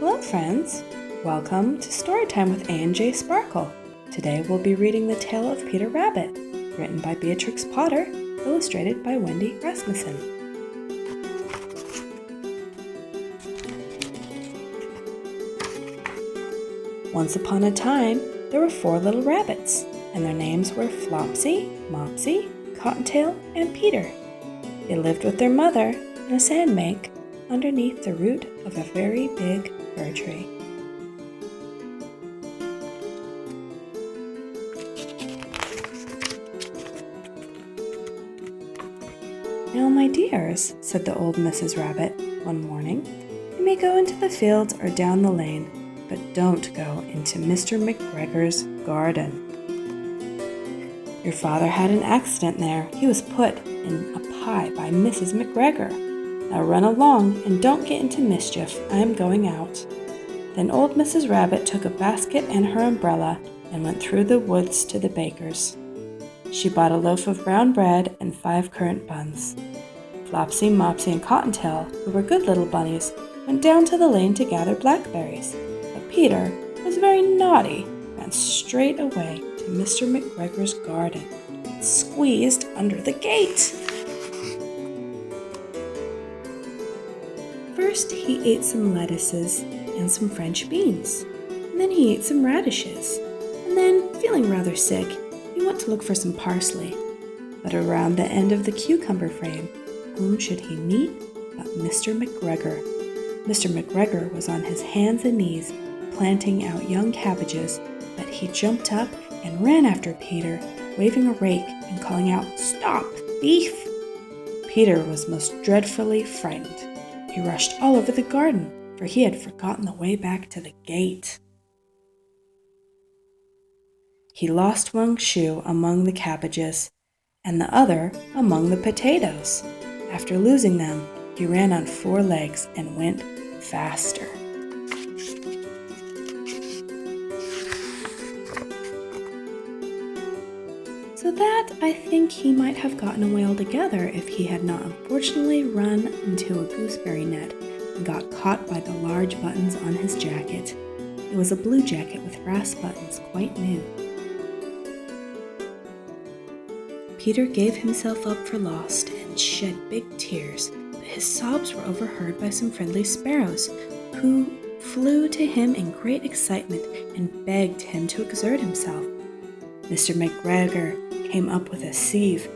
Hello friends! Welcome to Storytime with A&J Sparkle. Today we'll be reading The Tale of Peter Rabbit, written by Beatrix Potter, illustrated by Wendy Rassmussen. Once upon a time, there were 4 little rabbits, and their names were Flopsy, Mopsy, Cottontail, and Peter. They lived with their mother in a sandbank underneath the root of a very big fir tree. "Now, my dears," said the old Mrs. Rabbit one morning, "you may go into the fields or down the lane, but don't go into Mr. McGregor's garden. Your father had an accident there. He was put in a pie by Mrs. McGregor. Now run along and don't get into mischief. I am going out." Then old Mrs. Rabbit took a basket and her umbrella and went through the woods to the baker's. She bought a loaf of brown bread and 5 currant buns. Flopsy, Mopsy, and Cottontail, who were good little bunnies, went down to the lane to gather blackberries. But Peter was very naughty, ran straight away to Mr. McGregor's garden and squeezed under the gate. First, he ate some lettuces and some French beans, and then he ate some radishes, and then, feeling rather sick, he went to look for some parsley. But around the end of the cucumber frame, whom should he meet but Mr. McGregor? Mr. McGregor was on his hands and knees planting out young cabbages, but he jumped up and ran after Peter, waving a rake and calling out, "Stop, thief!" Peter was most dreadfully frightened. He rushed all over the garden, for he had forgotten the way back to the gate. He lost one shoe among the cabbages, and the other among the potatoes. After losing them, he ran on 4 legs and went faster. So that I think he might have gotten away altogether if he had not unfortunately run into a gooseberry net and got caught by the large buttons on his jacket. It was a blue jacket with brass buttons, quite new. Peter gave himself up for lost and shed big tears, but his sobs were overheard by some friendly sparrows, who flew to him in great excitement and begged him to exert himself. Mr. McGregor came up with a sieve,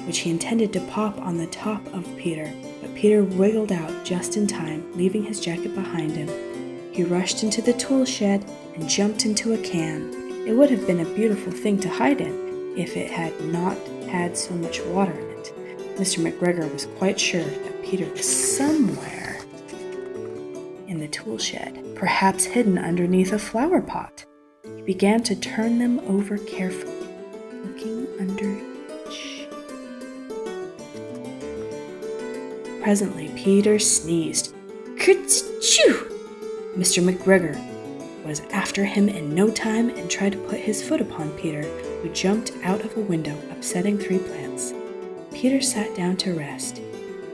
which he intended to pop on the top of Peter, but Peter wiggled out just in time, leaving his jacket behind him. He rushed into the tool shed and jumped into a can. It would have been a beautiful thing to hide in if it had not had so much water in it. Mr. McGregor was quite sure that Peter was somewhere in the tool shed, perhaps hidden underneath a flower pot. He began to turn them over carefully, looking under each. Presently, Peter sneezed. Kerchoo! Mr. McGregor was after him in no time and tried to put his foot upon Peter, who jumped out of a window, upsetting 3 plants. Peter sat down to rest.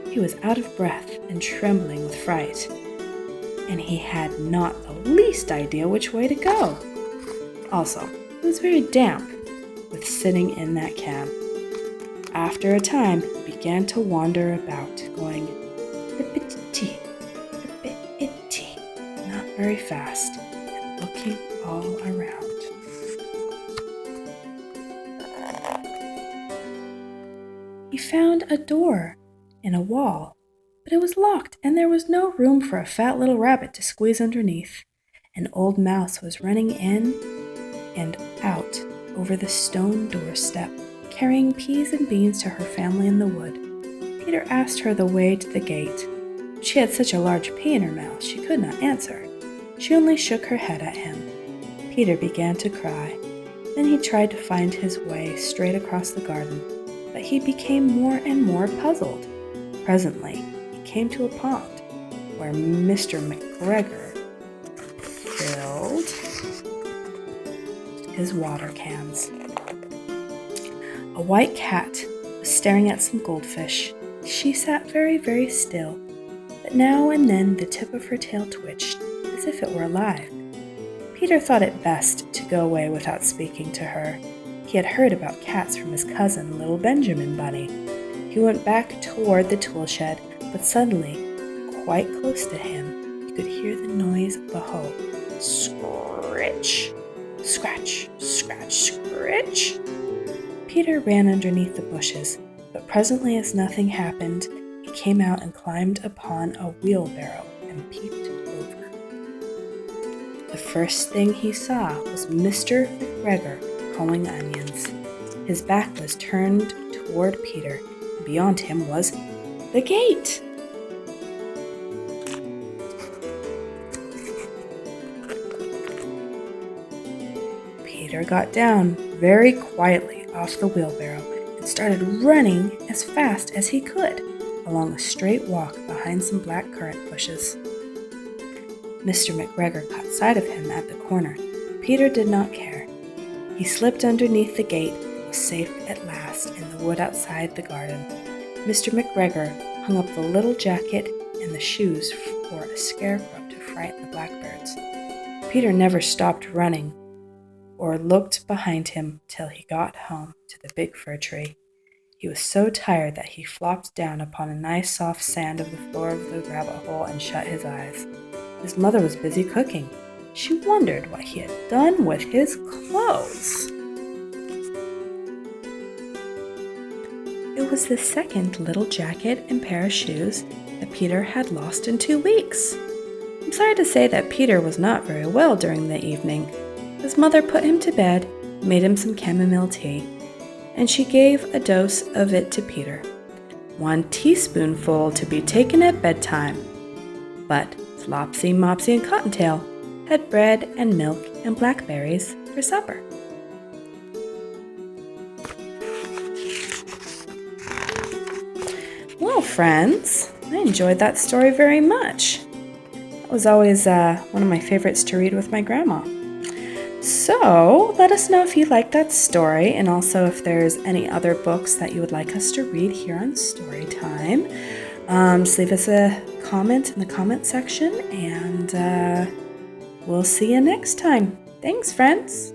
He was out of breath and trembling with fright, and he had not the least idea which way to go. Also, it was very damp with sitting in that can. After a time, he began to wander about, going lippity, lippity, not very fast, and looking all around. He found a door in a wall, but it was locked, and there was no room for a fat little rabbit to squeeze underneath. An old mouse was running in and out over the stone doorstep, carrying peas and beans to her family in the wood. Peter asked her the way to the gate. She had such a large pea in her mouth she could not answer. She only shook her head at him. Peter began to cry. Then he tried to find his way straight across the garden, but he became more and more puzzled. Presently, he came to a pond where Mr. McGregor filled his water cans. A white cat was staring at some goldfish. She sat very, very still, but now and then the tip of her tail twitched, as if it were alive. Peter thought it best to go away without speaking to her. He had heard about cats from his cousin, little Benjamin Bunny. He went back toward the tool shed, but suddenly, quite close to him, he could hear the noise of a hoe. Scritch! Scratch! Scratch! Scritch! Peter ran underneath the bushes, but presently, as nothing happened, he came out and climbed upon a wheelbarrow and peeped over. The first thing he saw was Mr. McGregor pulling onions. His back was turned toward Peter, and beyond him was the gate. Peter got down very quietly off the wheelbarrow and started running as fast as he could along a straight walk behind some black currant bushes. Mr. McGregor caught sight of him at the corner. Peter did not care. He slipped underneath the gate and was safe at last in the wood outside the garden. Mr. McGregor hung up the little jacket and the shoes for a scarecrow to frighten the blackbirds. Peter never stopped running or looked behind him till he got home to the big fir tree. He was so tired that he flopped down upon a nice soft sand of the floor of the rabbit hole and shut his eyes. His mother was busy cooking. She wondered what he had done with his clothes. It was the second little jacket and pair of shoes that Peter had lost in 2 weeks. I'm sorry to say that Peter was not very well during the evening. His mother put him to bed, made him some chamomile tea, and she gave a dose of it to Peter. 1 teaspoonful to be taken at bedtime. But Flopsy, Mopsy, and Cottontail had bread and milk and blackberries for supper. Well, friends, I enjoyed that story very much. It was always one of my favorites to read with my grandma. So, let us know if you liked that story, and also if there's any other books that you would like us to read here on Storytime. Just leave us a comment in the comment section, and we'll see you next time. Thanks, friends!